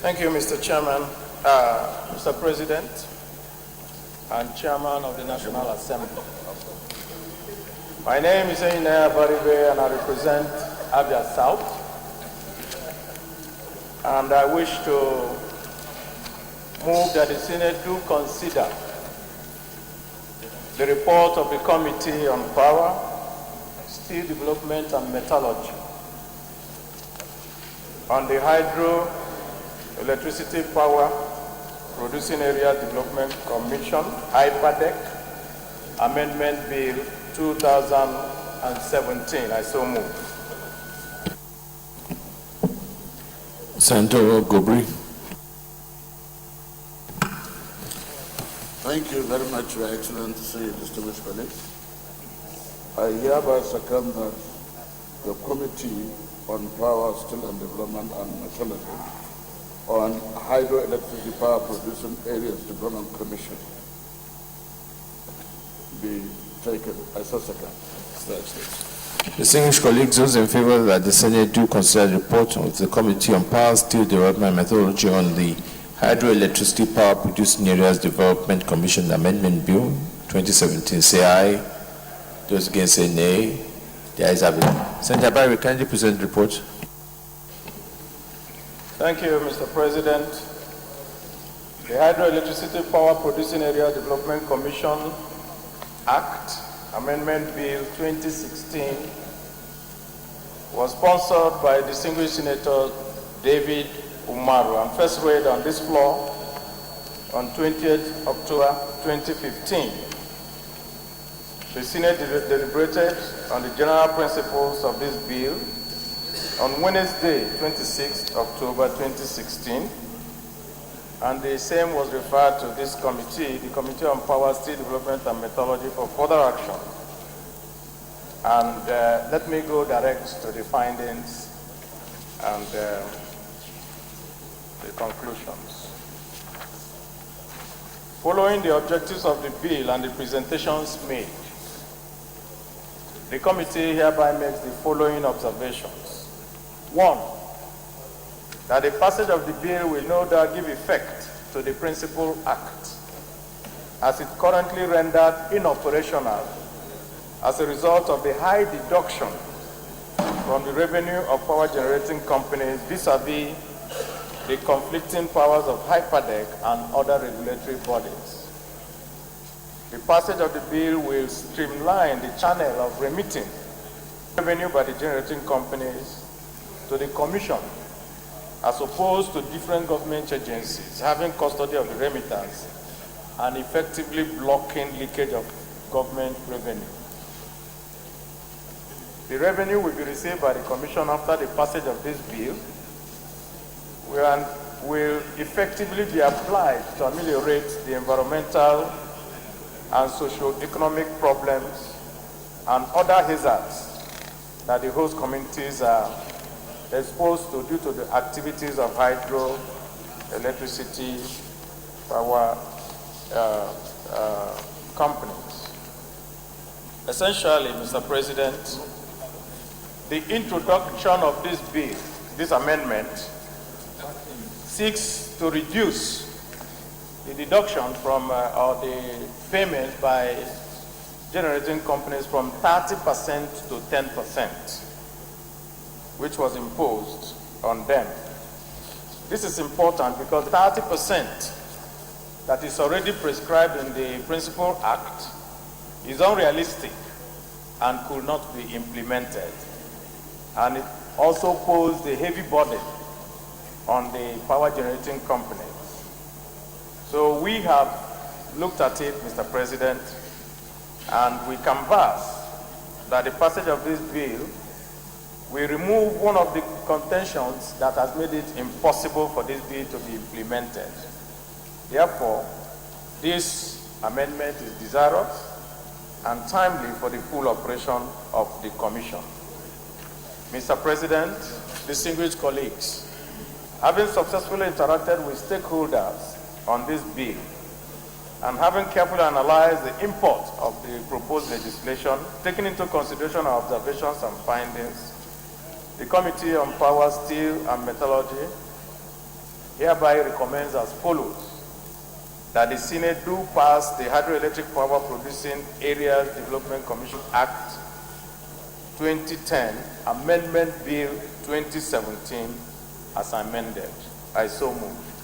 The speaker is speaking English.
Thank you, Mr. Chairman, Mr. President, and Chairman of the National Assembly. My name is Enyinnaya Abaribe, and I represent Abia South. And I wish to move that the Senate do consider the report of the Committee on Power, Steel Development and Metallurgy on the Hydroelectricity Power Producing Area Development Commission, HYPADEC, Amendment Bill 2017. I so move. Senator Gobri. Thank you very much, Your Excellency, distinguished colleagues. I hereby second that the Committee on Power, Steel and Development and Metallurgy on Hydroelectricity Power Producing Areas Development Commission be taken. I so second. Distinguished colleagues, those in favor that the Senate do consider the report of the Committee on Power, Steel Development and Metallurgy on the Hydroelectricity Power Producing Areas Development Commission Amendment Bill 2017 say aye. Those against say nay. The ayes have it. Senator Abaribe, kindly present the report. Thank you, Mr. President. The Hydroelectricity Power Producing Area Development Commission Act, Amendment Bill 2016, was sponsored by distinguished Senator David Umaru and first read on this floor on 20th October 2015. The Senate deliberated on the general principles of this bill on Wednesday, 26th October 2016, and the same was referred to this committee, the Committee on Power, Steel Development and Metallurgy, for further action. And let me go direct to the findings and the conclusions. Following the objectives of the bill and the presentations made, the committee hereby makes the following observations. One, that the passage of the bill will no doubt give effect to the Principal Act, as it currently rendered inoperational as a result of the high deduction from the revenue of power generating companies vis-a-vis the conflicting powers of HYPADEC and other regulatory bodies. The passage of the bill will streamline the channel of remitting revenue by the generating companies to the Commission, as opposed to different government agencies having custody of the remittance and effectively blocking leakage of government revenue. The revenue will be received by the Commission after the passage of this bill will effectively be applied to ameliorate the environmental and socio-economic problems and other hazards that the host communities are exposed to due to the activities of hydroelectricity power companies. Essentially, Mr. President, the introduction of this bill, this amendment, seeks to reduce the deduction from or the payment by generating companies from 30% to 10%, which was imposed on them. This is important because 30% that is already prescribed in the Principal Act is unrealistic and could not be implemented. And it also posed a heavy burden on the power generating companies. So we have looked at it, Mr. President, and we canvass that the passage of this bill will remove one of the contentions that has made it impossible for this bill to be implemented. Therefore, this amendment is desirous and timely for the full operation of the Commission. Mr. President, distinguished colleagues, having successfully interacted with stakeholders on this bill and having carefully analyzed the import of the proposed legislation, taking into consideration our observations and findings, the Committee on Power, Steel and Metallurgy hereby recommends as follows: that the Senate do pass the Hydroelectric Power Producing Areas Development Commission Act 2010, Amendment Bill 2017 as amended. I so move.